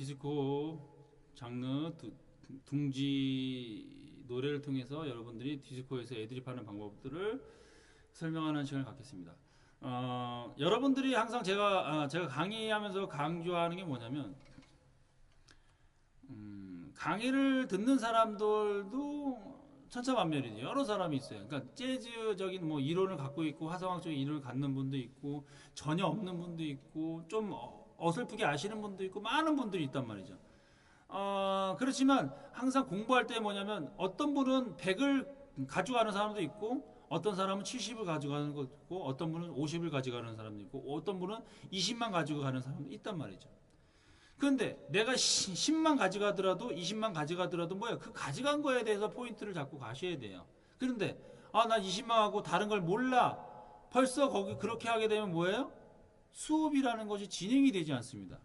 디스코 장르 둥지 노래를 통해서 여러분들이 디스코에서 애드립하는 방법들을 설명하는 시간을 갖겠습니다. 여러분들이 항상 제가 강의하면서 강조하는 게 뭐냐면, 강의를 듣는 사람들도 천차만별이죠. 여러 사람이 있어요. 그러니까 재즈적인 뭐 이론을 갖고 있고 화성학적인 이론을 갖는 분도 있고 전혀 없는 분도 있고 좀 어설프게 아시는 분도 있고 많은 분들이 있단 말이죠. 그렇지만 항상 공부할 때 뭐냐면 어떤 분은 100을 가져가는 사람도 있고 어떤 사람은 70을 가져가는 것도 있고 어떤 분은 50을 가져가는 사람도 있고 어떤 분은 20만 가지고 가는 사람도 있단 말이죠. 그런데 내가 10만 가져가더라도 20만 가져가더라도 뭐야? 그 가져간 거에 대해서 포인트를 잡고 가셔야 돼요. 그런데 나 20만 하고 다른 걸 몰라. 벌써 거기 그렇게 하게 되면 뭐예요? 수업이라는 것이 진행이 되지 않습니다.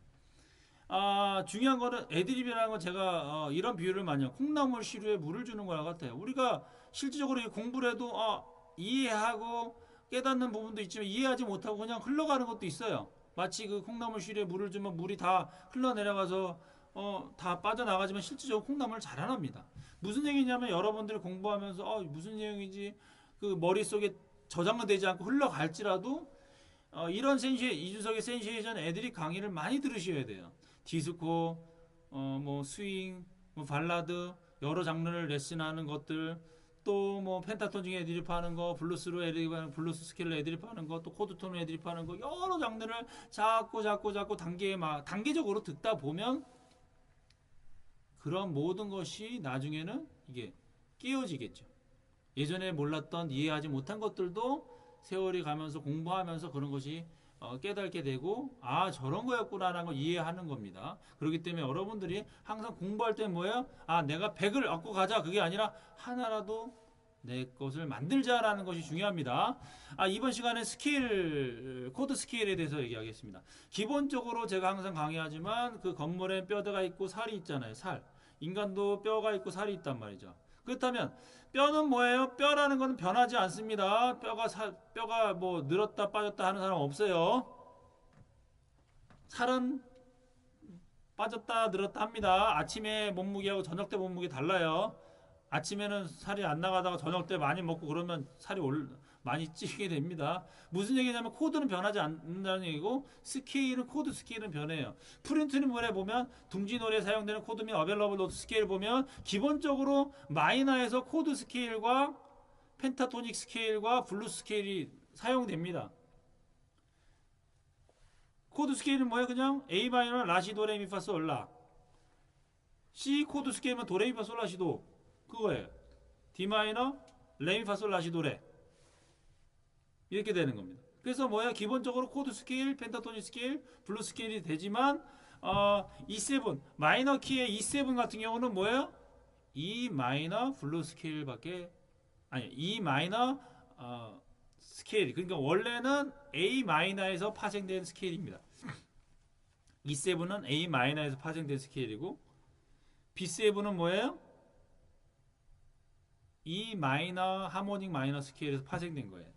중요한 거는 애드립이라는 건 제가 이런 비유를 많이 해요. 콩나물 시루에 물을 주는 거와 같아요. 우리가 실질적으로 공부를 해도 이해하고 깨닫는 부분도 있지만 이해하지 못하고 그냥 흘러가는 것도 있어요. 마치 그 콩나물 시루에 물을 주면 물이 다 흘러내려가서 다 빠져나가지만 실질적으로 콩나물을 잘 안 합니다. 무슨 얘기냐면 여러분들이 공부하면서 무슨 내용인지 그 머릿속에 저장은 되지 않고 흘러갈지라도 이런 이준석의 센시에이션 애드립 강의를 많이 들으셔야 돼요. 디스코, 뭐 스윙, 뭐 발라드 여러 장르를 레슨하는 것들, 또 뭐 펜타톤 중에 애드립하는 거, 블루스로 애드립하는 블루스 스케일로 애드립하는 거, 또 코드톤으로 애드립하는 거 여러 장르를 자꾸 단계적으로 듣다 보면 그런 모든 것이 나중에는 이게 깨어지겠죠. 예전에 몰랐던 이해하지 못한 것들도 세월이 가면서 공부하면서 그런 것이 깨닫게 되고 저런 거였구나라는 걸 이해하는 겁니다. 그렇기 때문에 여러분들이 항상 공부할 때 뭐예요? 내가 100을 얻고 가자 그게 아니라 하나라도 내 것을 만들자라는 것이 중요합니다. 이번 시간에 코드 스케일에 대해서 얘기하겠습니다. 기본적으로 제가 항상 강의하지만 그 건물에 뼈가 있고 살이 있잖아요. 살. 인간도 뼈가 있고 살이 있단 말이죠. 그렇다면 뼈는 뭐예요? 뼈라는 것은 변하지 않습니다. 뼈가 뭐 늘었다 빠졌다 하는 사람 없어요. 살은 빠졌다 늘었다 합니다. 아침에 몸무게하고 저녁 때 몸무게 달라요. 아침에는 살이 안 나가다가 저녁 때 많이 먹고 그러면 살이 많이 찌게 됩니다. 무슨 얘기냐면 코드는 변하지 않는다는 얘기고 코드 스케일은 변해요. 프린트 노래 보면 둥지 노래에 사용되는 코드 및 어벨러블 노트 스케일 보면 기본적으로 마이너에서 코드 스케일과 펜타토닉 스케일과 블루스 스케일이 사용됩니다. 코드 스케일은 뭐예요? 그냥 A 마이너 라시 도 레 미 파 솔 라. C 코드 스케일은 도 레 미 파 솔 라 시 도 그거예요. D 마이너 레 미 파 솔 라 시 도 레 이렇게 되는 겁니다. 그래서 뭐야? 기본적으로 코드 스케일, 펜타토닉 스케일, 블루 스케일이 되지만 E7 마이너 키의 E7 같은 경우는 뭐예요? E 마이너 블루 스케일밖에 E 마이너 스케일. 그러니까 원래는 A 마이너에서 파생된 스케일입니다. E7은 A 마이너에서 파생된 스케일이고 B7은 뭐예요? E 마이너 하모닉 마이너 스케일에서 파생된 거예요.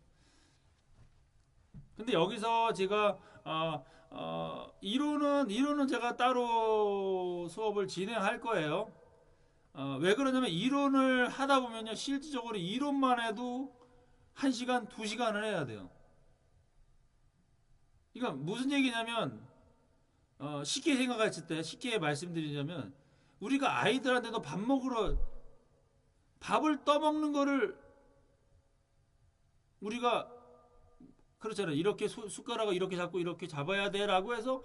근데 여기서 제가 이론은 제가 따로 수업을 진행할 거예요. 왜 그러냐면 이론을 하다 보면요 실질적으로 이론만 해도 1시간, 2시간을 해야 돼요. 그러니까 무슨 얘기냐면 쉽게 생각했을 때 쉽게 말씀드리자면 우리가 아이들한테도 밥을 떠먹는 거를 우리가 그렇잖아요. 이렇게 숟가락을 이렇게 잡고 이렇게 잡아야 돼라고 해서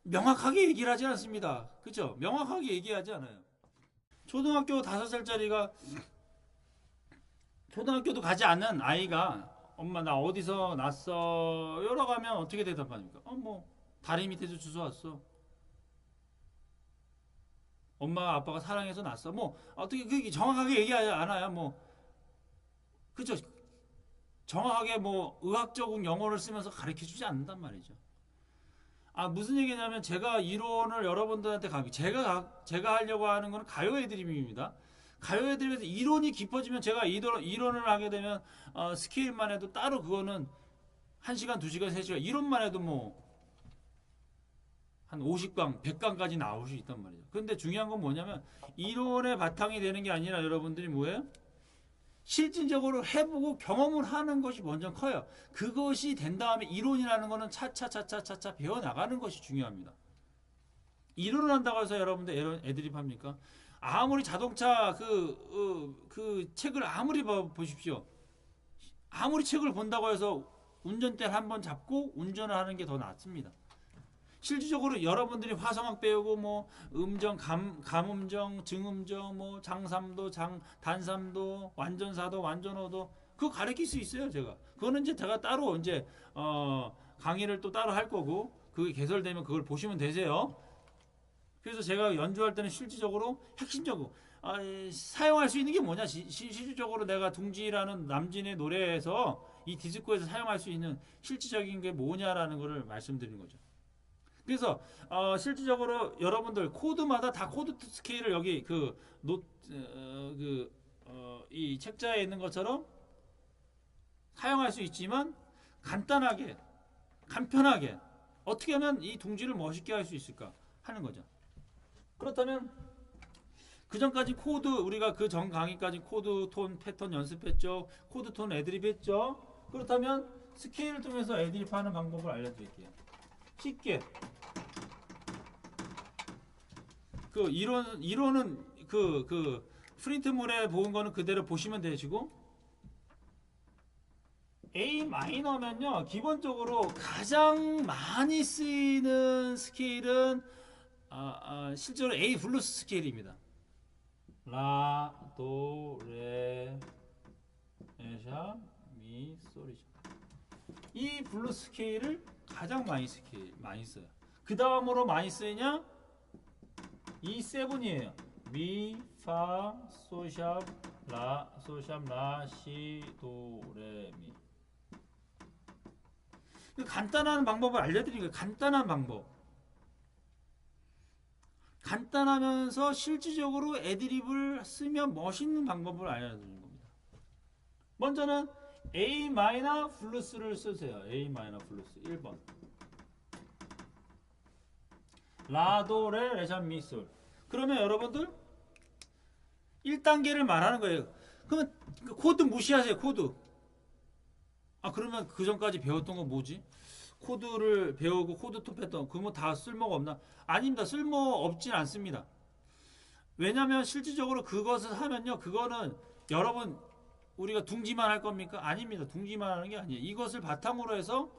명확하게 얘기를 하지 않습니다. 그렇죠? 명확하게 얘기하지 않아요. 초등학교 5살짜리가 초등학교도 가지 않는 아이가 엄마 나 어디서 났어? 여러 가면 어떻게 대답합니까? 뭐 다리 밑에서 주워왔어. 엄마가 아빠가 사랑해서 났어. 뭐 어떻게 그게 정확하게 얘기하지 않아요. 뭐 그죠? 정확하게 뭐 의학적인 용어를 쓰면서 가르쳐주지 않는단 말이죠. 무슨 얘기냐면 제가 이론을 여러분들한테 제가 하려고 하는 건 가요 애드립입니다. 가요 애드립에서 이론이 깊어지면 제가 이론을 하게 되면 스케일만 해도 따로 그거는 1시간, 2시간, 3시간 이론만 해도 뭐 한 50강, 100강까지 나올 수 있단 말이죠. 그런데 중요한 건 뭐냐면 이론의 바탕이 되는 게 아니라 여러분들이 뭐예요? 실질적으로 해보고 경험을 하는 것이 먼저 커요. 그것이 된 다음에 이론이라는 거는 차차차차차차 배워나가는 것이 중요합니다. 이론을 한다고 해서 여러분들 애드립 합니까? 아무리 자동차 그 책을 아무리 보십시오. 아무리 책을 본다고 해서 운전대를 한번 잡고 운전을 하는 게 더 낫습니다. 실질적으로 여러분들이 화성학 배우고 뭐 음정, 감음정, 증음정, 뭐 장삼도, 단삼도, 완전사도, 완전어도 그거 가르칠 수 있어요, 제가. 그거는 이제 제가 따로 이제 강의를 또 따로 할 거고 그게 개설되면 그걸 보시면 되세요. 그래서 제가 연주할 때는 실질적으로 핵심적으로 사용할 수 있는 게 뭐냐? 실질적으로 내가 둥지라는 남진의 노래에서 이 디스코에서 사용할 수 있는 실질적인 게 뭐냐라는 것을 말씀드리는 거죠. 그래서 실질적으로 여러분들 코드마다 다 코드 스케일을 여기 이 책자에 있는 것처럼 사용할 수 있지만 간단하게, 간편하게 어떻게 하면 이 둥지를 멋있게 할 수 있을까 하는 거죠. 그렇다면 그 전까지 코드 우리가 그 전 강의까지 코드 톤 패턴 연습했죠. 코드 톤 애드립 했죠. 그렇다면 스케일을 통해서 애드립 하는 방법을 알려드릴게요. 쉽게 그 이론은 그 프린트물에 보은 거는 그대로 보시면 되시고 A 마이너면요 기본적으로 가장 많이 쓰이는 스케일은 실제로 A 블루스 스케일입니다. 라, 도, 레, 샤, 미, 솔이죠. 이 블루스 스케일을 가장 많이 써요. 그 다음으로 많이 쓰이냐? 이 세븐이에요. 미, 파, 소샵, 라, 시, 도, 레, 미. 간단한 방법을 알려드리는 거예요. 간단한 방법. 간단하면서 실질적으로 애드립을 쓰면 멋있는 방법을 알려드리는 겁니다. 먼저는 A 마이너 블루스를 쓰세요. A 마이너 블루스 1번. 라도 레 레샵 미 솔. 그러면 여러분들 1단계를 말하는 거예요. 그러면 코드 무시하세요. 코드. 그러면 그 전까지 배웠던 건 뭐지? 코드를 배우고 코드 톤 패턴 그거 다 쓸모가 없나? 아닙니다. 쓸모 없진 않습니다. 왜냐하면 실질적으로 그것을 하면요. 그거는 여러분 우리가 둥지만 할 겁니까? 아닙니다. 둥지만 하는 게 아니에요. 이것을 바탕으로 해서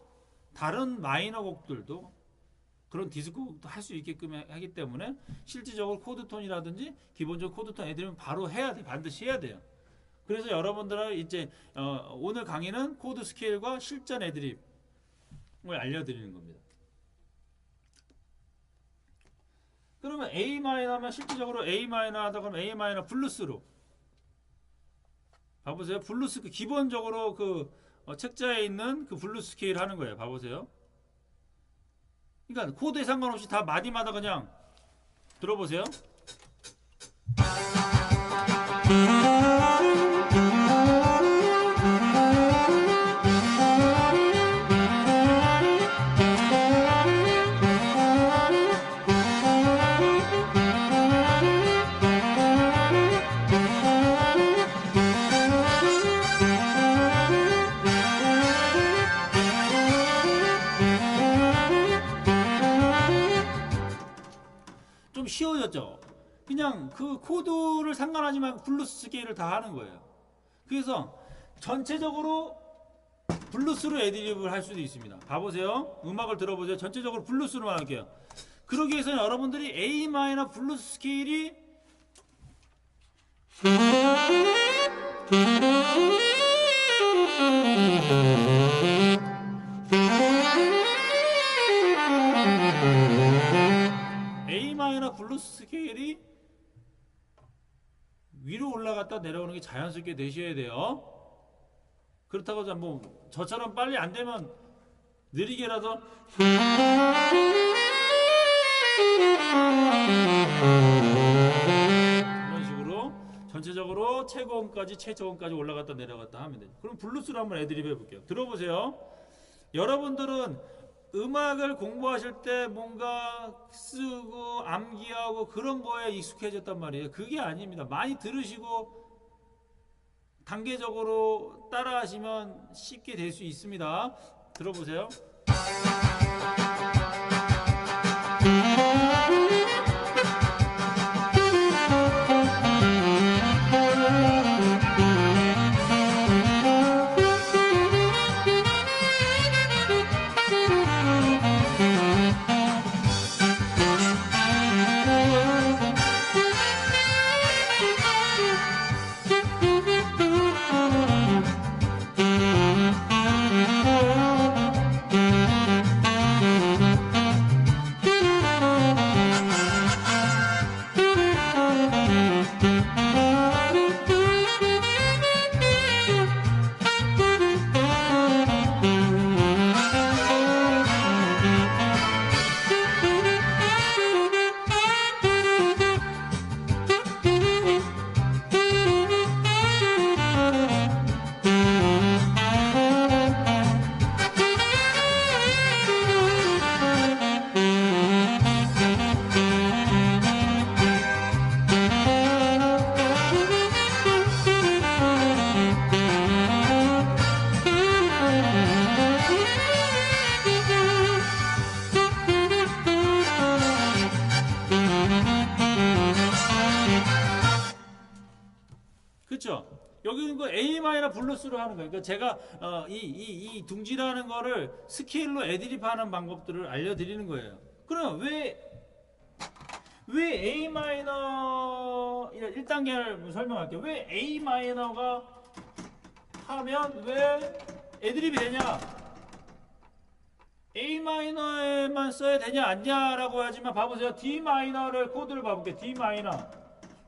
다른 마이너 곡들도 그런 디스코도 할 수 있게끔 하기 때문에 실질적으로 코드톤이라든지 기본적으로 코드톤 애들은 바로 해야 돼. 반드시 해야 돼요. 그래서 여러분들은 이제 오늘 강의는 코드 스케일과 실전 애드립을 알려드리는 겁니다. 그러면 A 마이너면 실질적으로 A 마이너 하다 그러면 A 마이너 블루스로 봐보세요. 블루스 기본적으로 그 책자에 있는 그 블루스 스케일 하는 거예요. 봐보세요. 그러니까 코드에 상관없이 다 마디마다 그냥 들어보세요. 좀 쉬워졌죠? 그냥 그 코드를 상관하지 말고 블루스 스케일을 다 하는 거예요. 그래서 전체적으로 블루스로 애드립을 할 수도 있습니다. 봐보세요. 음악을 들어보세요. 전체적으로 블루스로만 할게요. 그러기 위해서는 여러분들이 A 마이너 블루스 스케일이 A 마이너 블루스 스케일이 위로 올라갔다 내려오는 게 자연스럽게 되셔야 돼요. 그렇다고 해서 뭐 저처럼 빨리 안 되면 느리게라도 이런 식으로 전체적으로 최저음까지 올라갔다 내려갔다 하면 돼요. 그럼 블루스로 한번 애드립 해볼게요. 들어보세요. 여러분들은 음악을 공부하실 때 뭔가 쓰고 암기하고 그런 거에 익숙해졌단 말이에요. 그게 아닙니다. 많이 들으시고 단계적으로 따라하시면 쉽게 될 수 있습니다. 들어보세요. 그렇죠? 여기는 그 A 마이너 블루스로 하는 거예요. 그러니까 제가 이 둥지라는 거를 스케일로 애드립하는 방법들을 알려드리는 거예요. 그럼 왜 A 마이너 1단계를 설명할게요. 왜 A 마이너가 하면 왜 애드립이 되냐? A 마이너에만 써야 되냐 아니냐라고 하지만 봐보세요. D 마이너를 코드를 봐볼게요. D 마이너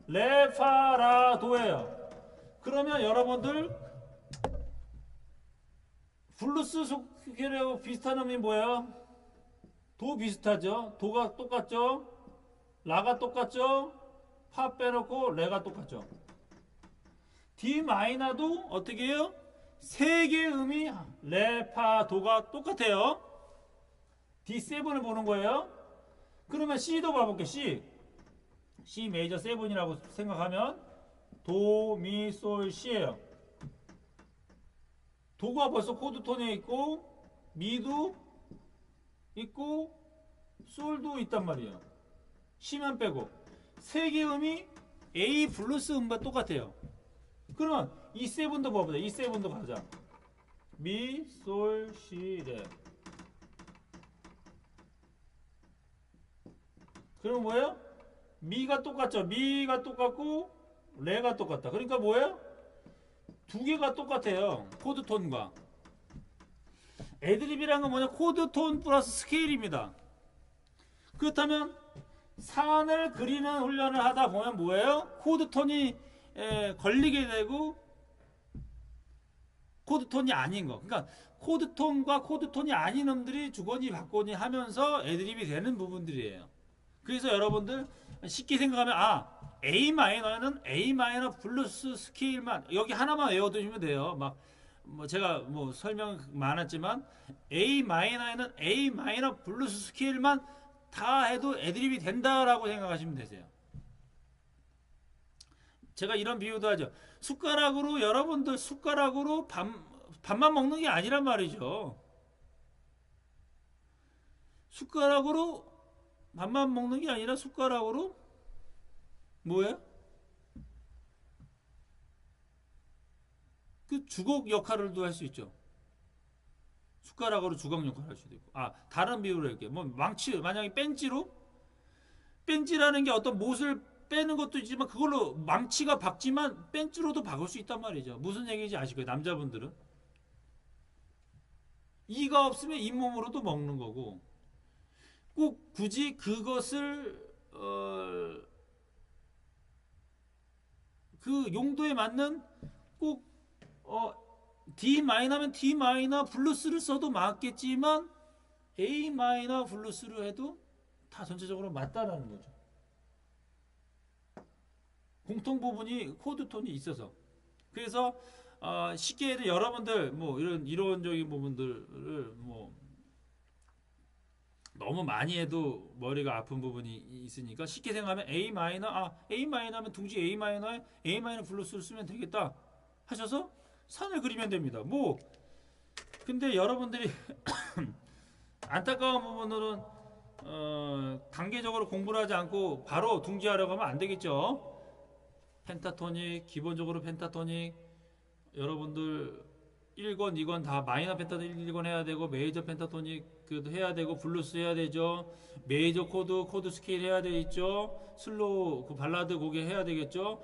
레, 파, 라, 도예요. 그러면 여러분들 블루스 스케일하고 비슷한 음이 뭐예요? 도 비슷하죠? 도가 똑같죠? 라가 똑같죠? 파 빼놓고 레가 똑같죠? D 마이너도 어떻게 해요? 세 개의 음이 레, 파, 도가 똑같아요. D7을 보는 거예요. 그러면 C도 봐볼게요. C 메이저 7이라고 생각하면 도, 미, 솔, 시예요. 도가 벌써 코드 톤에 있고 미도 있고 솔도 있단 말이에요. 시만 빼고 세 개 음이 A 플러스 음과 똑같아요. 그러면 E7도 봐보자. E7도 가자. 미, 솔, 시, 레. 그럼 뭐예요? 미가 똑같죠. 미가 똑같고 레가 똑같다. 그러니까 뭐예요? 두 개가 똑같아요. 코드 톤과. 애드립이란 건 뭐냐? 코드 톤 플러스 스케일입니다. 그렇다면 산을 그리는 훈련을 하다 보면 뭐예요? 코드 톤이 걸리게 되고 코드 톤이 아닌 거. 그러니까 코드 톤과 코드 톤이 아닌 놈들이 주거니 받거니 하면서 애드립이 되는 부분들이에요. 그래서 여러분들 쉽게 생각하면 A 마이너는 A 마이너 플러스 스케일만 여기 하나만 외워두시면 돼요. 막 뭐 제가 뭐 설명 많았지만 A 마이너에는 A 마이너 플러스 스케일만 다 해도 애드립이 된다라고 생각하시면 되세요. 제가 이런 비유도 하죠. 숟가락으로 여러분들 숟가락으로 밥만 먹는 게 아니란 말이죠. 숟가락으로 밥만 먹는 게 아니라 숟가락으로 뭐예요? 그 주걱 역할을도 할 수 있죠. 숟가락으로 주걱 역할을 할 수도 있고. 다른 비유로 할게요. 뭐 망치 만약에 벤치라는 게 어떤 못을 빼는 것도 있지만 그걸로 망치가 박지만 벤치로도 박을 수 있단 말이죠. 무슨 얘기인지 아시고요, 남자분들은? 이가 없으면 잇몸으로도 먹는 거고 꼭 굳이 그것을 그 용도에 맞는 꼭 D 마이너면 D 마이너 블루스를 써도 맞겠지만 A 마이너 블루스를 해도 다 전체적으로 맞다라는 거죠. 공통 부분이 코드 톤이 있어서. 그래서 쉽게 여러분들 뭐 이런 이론적인 부분들을 뭐 너무 많이 해도 머리가 아픈 부분이 있으니까 쉽게 생각하면 A 마이너, A 마이너면 둥지 A 마이너에 A 마이너 블루스를 쓰면 되겠다 하셔서 선을 그리면 됩니다. 뭐 근데 여러분들이 안타까운 부분으로는 단계적으로 공부를 하지 않고 바로 둥지하려고 하면 안 되겠죠. 펜타토닉, 기본적으로 펜타토닉 여러분들 1권, 2권 다 마이너 펜타토닉 1권 해야 되고 메이저 펜타토닉 그도 해야 되고 블루스 해야 되죠. 메이저 코드 스케일 해야 되겠죠. 슬로우 그 발라드 곡에 해야 되겠죠.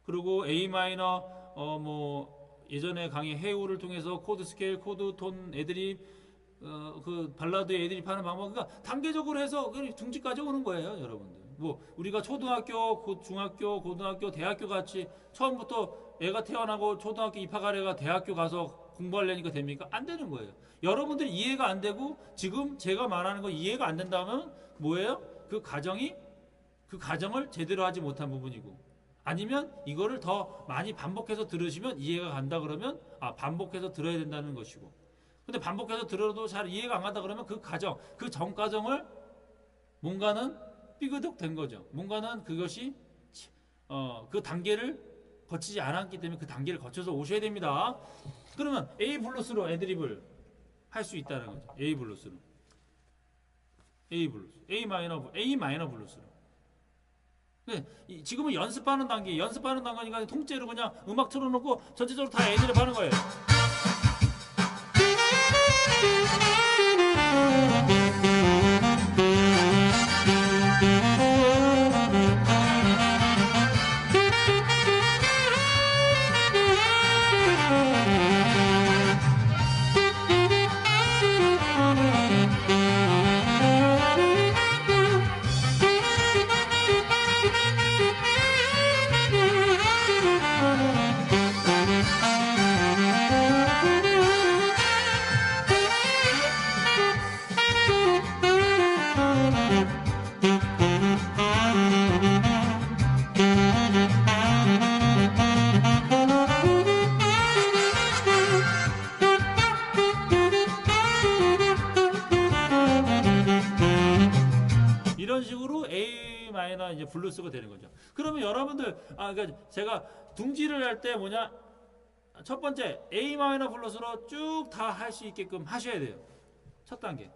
그리고 A 마이너 뭐 예전에 강의 해우를 통해서 코드 스케일, 코드 톤 애드립 그 발라드 애드립 하는 방법 그러니까 단계적으로 해서 둥지까지 오는 거예요, 여러분들. 뭐 우리가 초등학교, 중학교, 고등학교, 대학교 같이 처음부터 애가 태어나고 초등학교 입학하려가 대학교 가서 공부하려니까 됩니까? 안 되는 거예요. 여러분들이 이해가 안 되고 지금 제가 말하는 거 이해가 안 된다면 뭐예요? 그 가정을 제대로 하지 못한 부분이고 아니면 이거를 더 많이 반복해서 들으시면 이해가 간다 그러면 반복해서 들어야 된다는 것이고 근데 반복해서 들어도 잘 이해가 안 간다 그러면 그 전 과정을 뭔가는 삐그덕 된 거죠. 뭔가는 그것이 그 단계를 거치지 않았기 때문에 그 단계를 거쳐서 오셔야 됩니다. 그러면 A 블루스로 애드립을 할 수 있다는 거죠. A 블루스로. A 마이너 블루스로. 지금은 연습하는 단계니까 통째로 그냥 음악 틀어놓고 전체적으로 다 애드립 하는 거예요. 이런 식으로 A 마이너 이제 블루스가 되는 거죠. 그러면 여러분들 그러니까 제가 둥지를 할 때 뭐냐 첫 번째 A 마이너 블루스로 쭉 다 할 수 있게끔 하셔야 돼요. 첫 단계.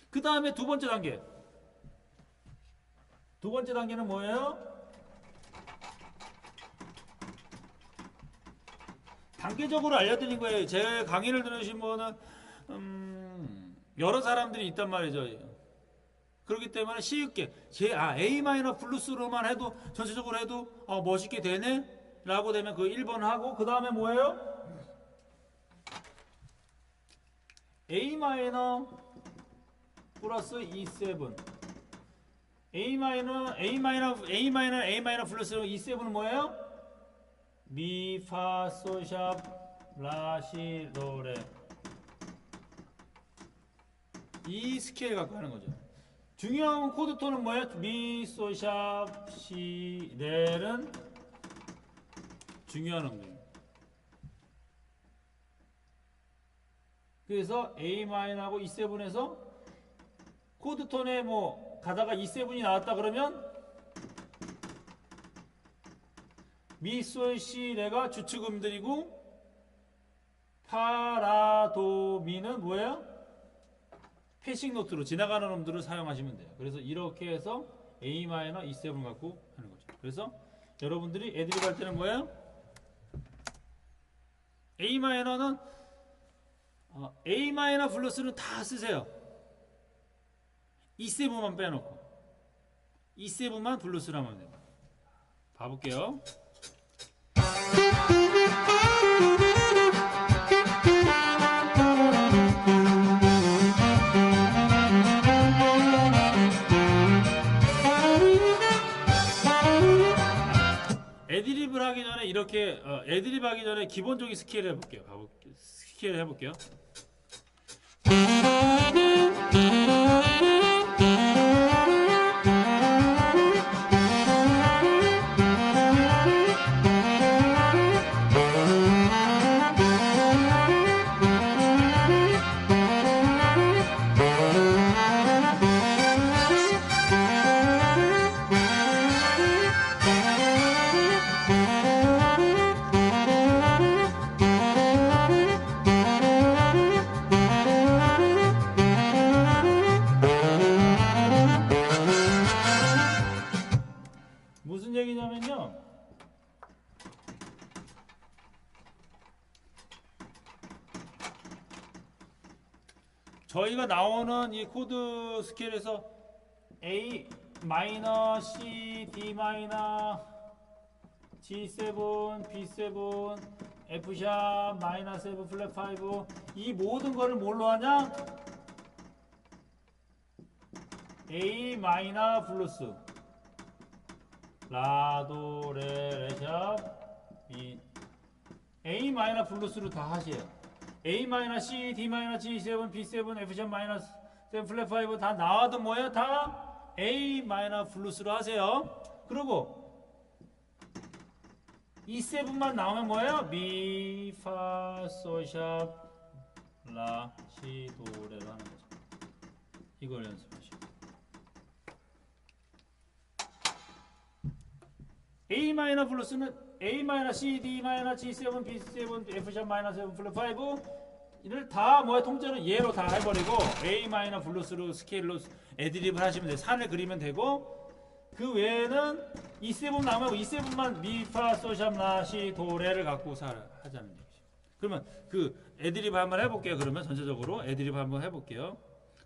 그 다음에 두 번째 단계. 두 번째 단계는 뭐예요? 단계적으로 알려드린 거예요. 제 강의를 들으신 분은 여러 사람들이 있단 말이죠. 그렇기 때문에 쉽게 A 마이너 블루스로만 해도 전체적으로 해도 멋있게 되네 라고 되면 그 1번 하고 그 다음에 뭐예요? A 마이너 플러스 E7 A 마이너 플러스 E7은 뭐예요? 미, 파, 솔, 샵, 라, 시, 도, 레 이 스케일 갖고 하는 거죠. 중요한 코드 톤은 뭐예요? 미, 솔, 샵, 시, 레는 중요한 음들입니다. 그래서 A 마이너하고 E7에서 코드 톤에 뭐 가다가 E7이 나왔다 그러면 미, 솔, 시, 레가 주축 음들이고 파, 라, 도, 미는 뭐예요? 패싱 노트로 지나가는 음들을 사용하시면 돼요. 그래서 이렇게 해서 A 마이너 E7 갖고 하는 거죠. 그래서 여러분들이 애드립 할 때는 뭐예요? A 마이너는 A 마이너 블루스는 다 쓰세요. E7만 빼놓고 E7만 블루스로 하면 돼요. 봐볼게요. 애드립을 하기 전에 이렇게 애드립 하기 전에 기본적인 스케일 해볼게요. 스케일 해볼게요. 무슨 얘기냐면요. 저희가 나오는 이 코드 스케일에서 A 마이너 C D 마이너 G7 B7 F 샵 마이너 7 플랫 5 이 모든 거를 뭘로 하냐? A 마이너 블루스 라도 레샵 미 A 마이너 블루스로 다 하세요. A 마이너 C, D 마이너 G7, B7, F 마이너 7 플랫 5 다 나와도 뭐예요? 다 A 마이너 블루스로 하세요. 그리고 E7만 나오면 뭐예요? 미, 파, 소샵, 라, 시, 도, 레로 하는 거죠. 이걸 연습하시고 A 마이너 블루스는 A 마이너 C, D 마이너 G7, B7, F 마이너 7 플랫 5를 다 뭐야 통째로 얘로 다 해버리고 A 마이너 블루스로 스케일로 애드립을 하시면 돼요. 산을 그리면 되고 그 외에는 E7 나오면 E7만 미, 파, 소샵, 라, 시, 도, 레를 갖고 하자는 얘기죠. 그러면 그 애드립 한번 해볼게요. 그러면 전체적으로 애드립 한번 해볼게요.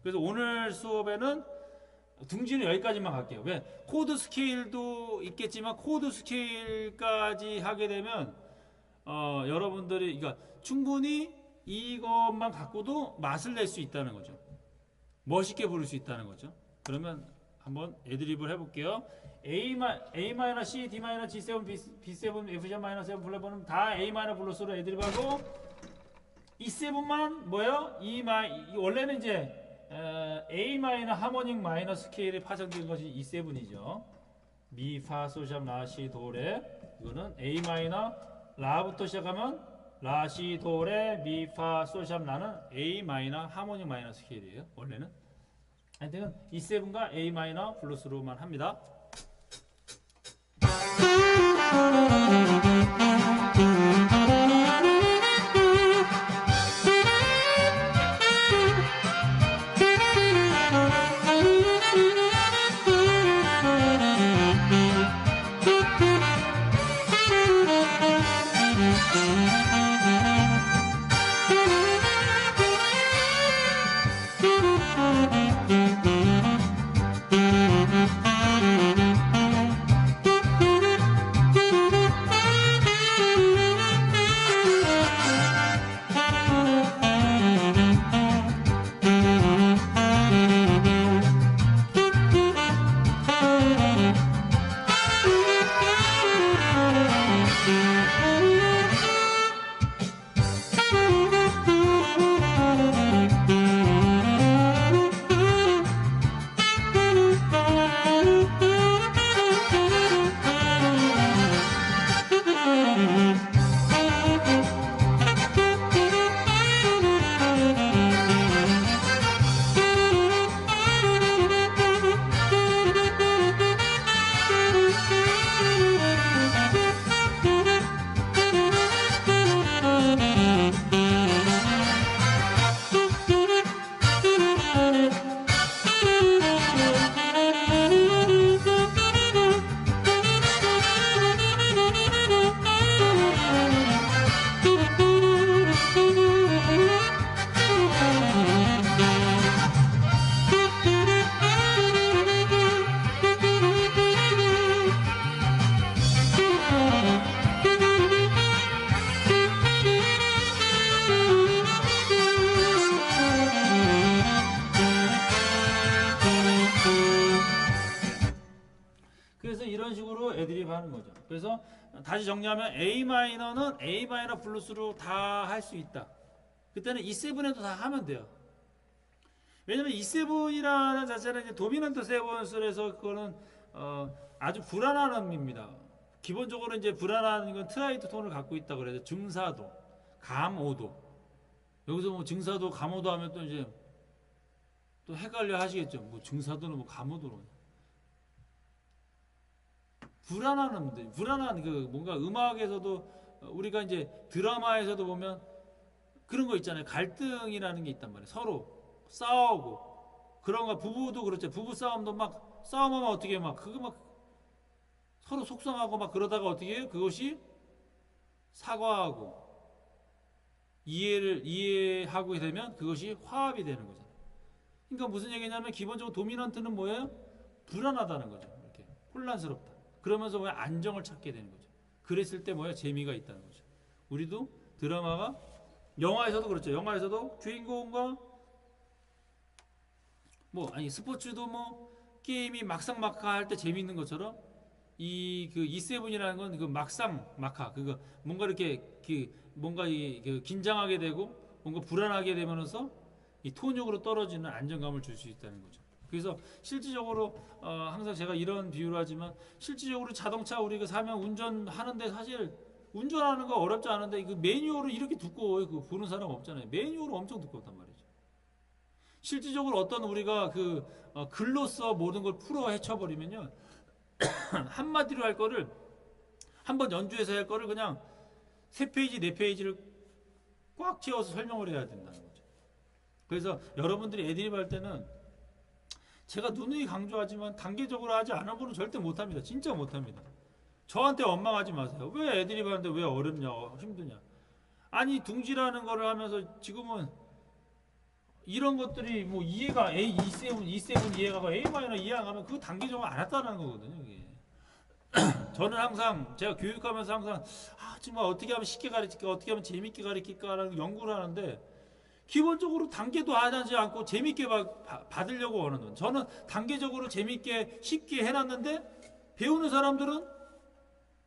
그래서 오늘 수업에는 둥지는 여기까지만 갈게요. 왜? 코드 스케일도 있겠지만 코드 스케일까지 하게 되면 여러분들이 그러니까 충분히 이것만 갖고도 맛을 낼 수 있다는 거죠. 멋있게 부를 수 있다는 거죠. 그러면 한번 애드립을 해볼게요. A 마이너 C, D 마이너 G7, B7, F 마이너 7 플랫폼은 다 A 마이너 블루스로 애드립하고 E7만 뭐예요? 원래는 이제 A 마이너 하모닉 마이너 스케일에 파생된 것이 E7이죠. 미, 파, 소샵, 라, 시, 도, 레. 이거는 A 마이너 라부터 시작하면 라, 시, 도, 레, 미, 파, 소샵, 라는 A 마이너 하모닉 마이너 스케일이에요. 원래는. 하여튼 E7과 A 마이너 블루스로만 합니다. 그래서 이런 식으로 애드립 하는 거죠. 그래서 다시 정리하면 A 마이너는 A 마이너 블루스로 다 할 수 있다. 그때는 E7에도 다 하면 돼요. 왜냐면 E7이라는 자체는 이제 도미넌트 세븐스에서 그거는 아주 불안한 음입니다. 기본적으로 이제 불안한 건 트라이트 톤을 갖고 있다 그래서 증사도, 감오도. 여기서 뭐 증사도, 감오도 하면 또 이제 또 헷갈려 하시겠죠. 뭐 증사도는 뭐 감오도로. 불안한 음들, 불안한 그 뭔가 음악에서도 우리가 이제 드라마에서도 보면 그런 거 있잖아요. 갈등이라는 게 있단 말이에요. 서로 싸우고 그런 거 부부도 그렇죠. 부부 싸움도 막 싸움하면 어떻게 막 그거 막 서로 속상하고 막 그러다가 어떻게 해요? 그것이 사과하고 이해하고 되면 그것이 화합이 되는 거잖아요. 그러니까 무슨 얘기냐면 기본적으로 도미넌트는 뭐예요? 불안하다는 거죠. 이렇게 혼란스럽다. 그러면서 왜 안정을 찾게 되는 거죠. 그랬을 때 뭐야? 재미가 있다는 거죠. 우리도 드라마가 영화에서도 그렇죠. 영화에서도 주인공과 뭐 아니 스포츠도 뭐 게임이 막상 막하 할 때 재미있는 것처럼 이 그 E7이라는 건 그 막상 막하 그거 뭔가 이렇게 뭔가 그 긴장하게 되고 뭔가 불안하게 되면서 이 톤욕으로 떨어지는 안정감을 줄 수 있다는 거죠. 그래서 실질적으로 항상 제가 이런 비유를 하지만 실질적으로 자동차 우리가 사면 운전하는데 사실 운전하는 거 어렵지 않은데 그 매뉴얼은 이렇게 두꺼워요. 그 보는 사람 없잖아요. 매뉴얼은 엄청 두껍단 말이죠. 실질적으로 어떤 우리가 그 글로써 모든 걸 풀어 헤쳐버리면요. 한마디로 할 거를 한번 연주해서 할 거를 그냥 3페이지 4페이지를 꽉 채워서 설명을 해야 된다는 거죠. 그래서 여러분들이 애드립 할 때는 제가 누누이 강조하지만 단계적으로 하지 않은 분은 절대 못합니다. 진짜 못합니다. 저한테 원망하지 마세요. 왜 애드립 하는데 왜 어렵냐 힘드냐. 아니 둥지라는 거를 하면서 지금은 이런 것들이 뭐 이해가 A, E7 이해가 A 마이너 이해하면 그 단계적으로 안 했다는 거거든요. 이게. 저는 항상 제가 교육하면서 항상 정말 어떻게 하면 쉽게 가르칠까 어떻게 하면 재밌게 가르칠까라는 연구를 하는데 기본적으로 단계도 하지 않고 재밌게 받으려고 하는 건 저는 단계적으로 재밌게 쉽게 해놨는데 배우는 사람들은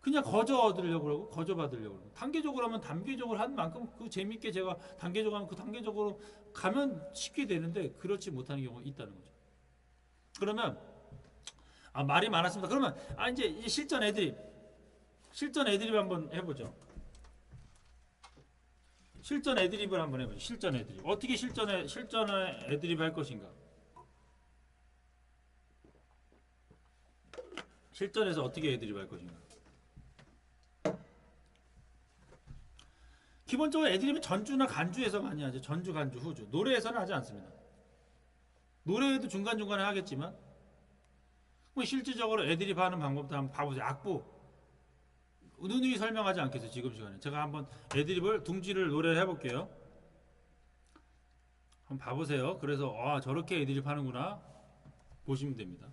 그냥 거저 얻으려고 그러고 거저 받으려고 그러고 단계적으로 하면 단계적으로 한 만큼 그 재밌게 제가 단계적으로 하면 그 단계적으로 가면 쉽게 되는데 그렇지 못하는 경우가 있다는 거죠. 그러면 말이 많았습니다. 그러면 이제 실전 애드립 한번 해보죠. 실전 애드립을 한번 해보죠. 실전 애드립 어떻게 실전에 애드립 할 것인가? 실전에서 어떻게 애드립 할 것인가? 기본적으로 애드립은 전주나 간주에서 많이 하죠. 전주, 간주, 후주. 노래에서는 하지 않습니다. 노래에도 중간중간에 하겠지만 뭐 실질적으로 애드립 하는 방법도 한번 봐보세요. 악보 누누이 설명하지 않겠어요. 지금 시간에 제가 한번 애드립을 둥지를 노래를 해볼게요. 한번 봐보세요. 그래서 저렇게 애드립 하는구나 보시면 됩니다.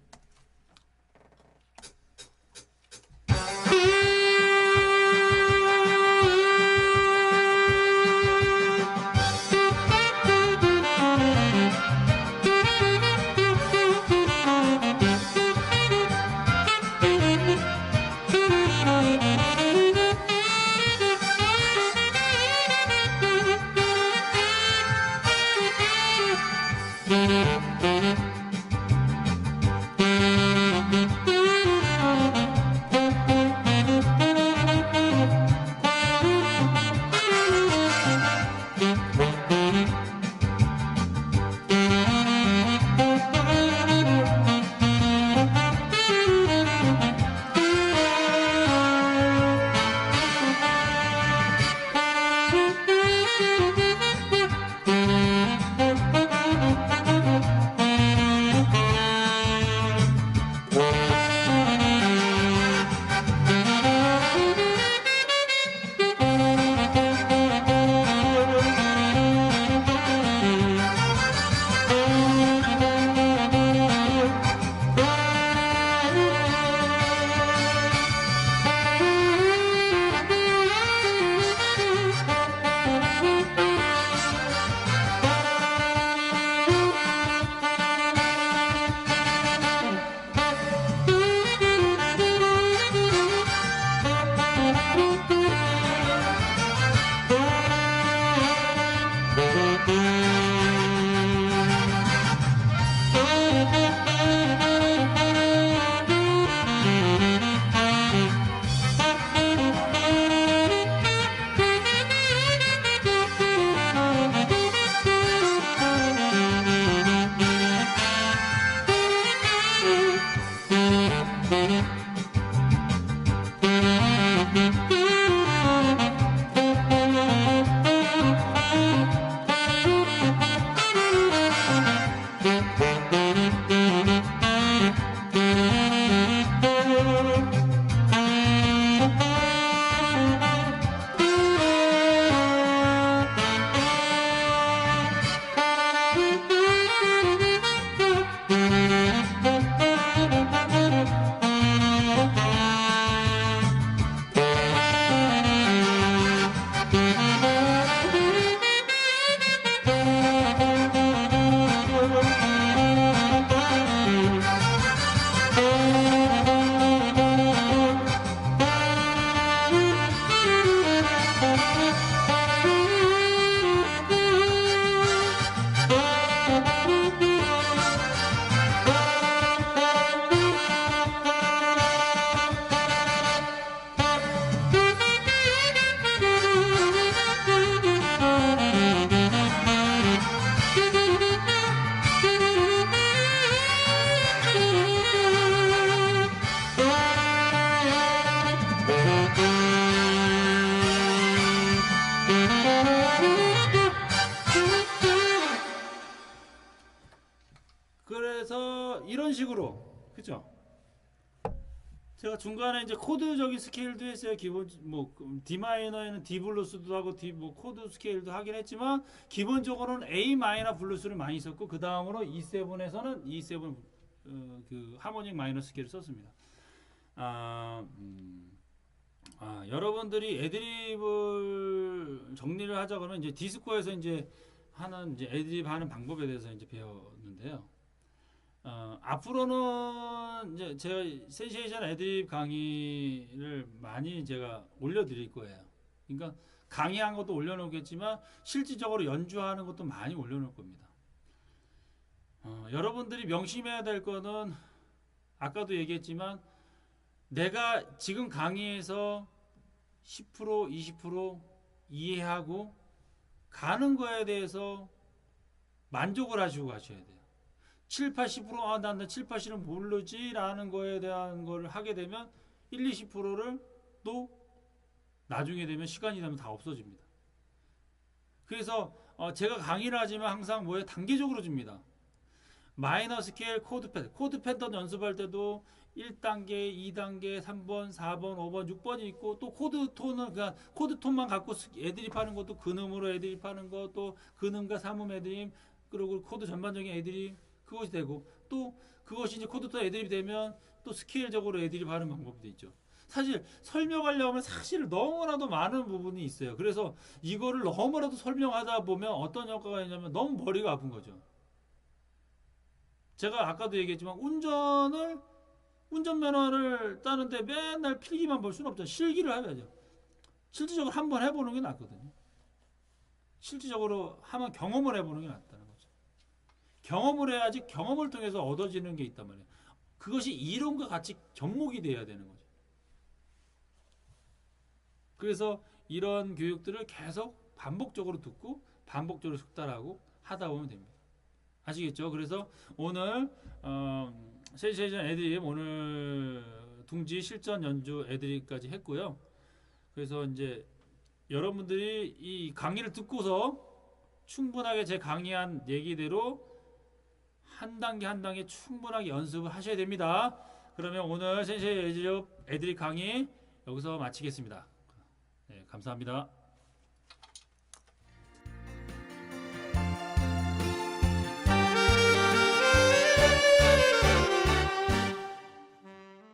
제가 중간에 이제 코드적인 스케일도 했어요. 기본 뭐 D 마이너에는 D 블루스도 하고 D 뭐 코드 스케일도 하긴 했지만 기본적으로는 A 마이너 블루스를 많이 썼고 그 다음으로 E7에서는 E7 그 하모닉 마이너 스케일을 썼습니다. 여러분들이 애드립을 정리를 하자 그러면 이제 디스코에서 이제 하는 이제 애드립 하는 방법에 대해서 이제 배웠는데요. 앞으로는 이제 제가 센세이션 애드립 강의를 많이 제가 올려드릴 거예요. 그러니까 강의한 것도 올려놓겠지만 실질적으로 연주하는 것도 많이 올려놓을 겁니다. 여러분들이 명심해야 될 거는 아까도 얘기했지만 내가 지금 강의에서 10% 20% 이해하고 가는 거에 대해서 만족을 하시고 가셔야 돼요. 7, 80% 난 7, 80은 모르지 라는 거에 대한 걸 하게 되면 1, 20%를 또 나중에 되면 시간이 되면 다 없어집니다. 그래서 제가 강의를 하지만 항상 뭐에 단계적으로 줍니다. 마이너 스케일 코드 패턴 연습할 때도 1단계, 2단계, 3번, 4번, 5번, 6번이 있고 또 코드 톤은 그냥 코드 톤만 갖고 애드립 하는 것도 근음으로 애드립 하는 거 또 근음과 삼음 애드립 그리고 코드 전반적인 애드립 그것이 되고 또 그것이 이제 코드 톤 애드립이 되면 또 스케일적으로 애드립 하는 방법도 있죠. 사실 설명하려면 사실 너무나도 많은 부분이 있어요. 그래서 이거를 너무나도 설명하다 보면 어떤 효과가 있냐면 너무 머리가 아픈 거죠. 제가 아까도 얘기했지만 운전면허를 따는데 맨날 필기만 볼 수는 없죠. 실기를 해야죠. 실질적으로 한번 해보는 게 낫거든요. 실질적으로 한번 경험을 해보는 게 낫다는 거죠. 경험을 해야지 경험을 통해서 얻어지는 게 있단 말이에요. 그것이 이론과 같이 접목이 돼야 되는 거죠. 그래서 이런 교육들을 계속 반복적으로 듣고 반복적으로 숙달하고 하다 보면 됩니다. 아시겠죠? 그래서 오늘 센세이션 애드립 오늘 둥지 실전 연주 애드립까지 했고요. 그래서 이제 여러분들이 이 강의를 듣고서 충분하게 제 강의한 얘기대로 한 단계 한 단계 충분하게 연습을 하셔야 됩니다. 그러면 오늘 센세이션 애드립 강의 여기서 마치겠습니다. 네, 감사합니다.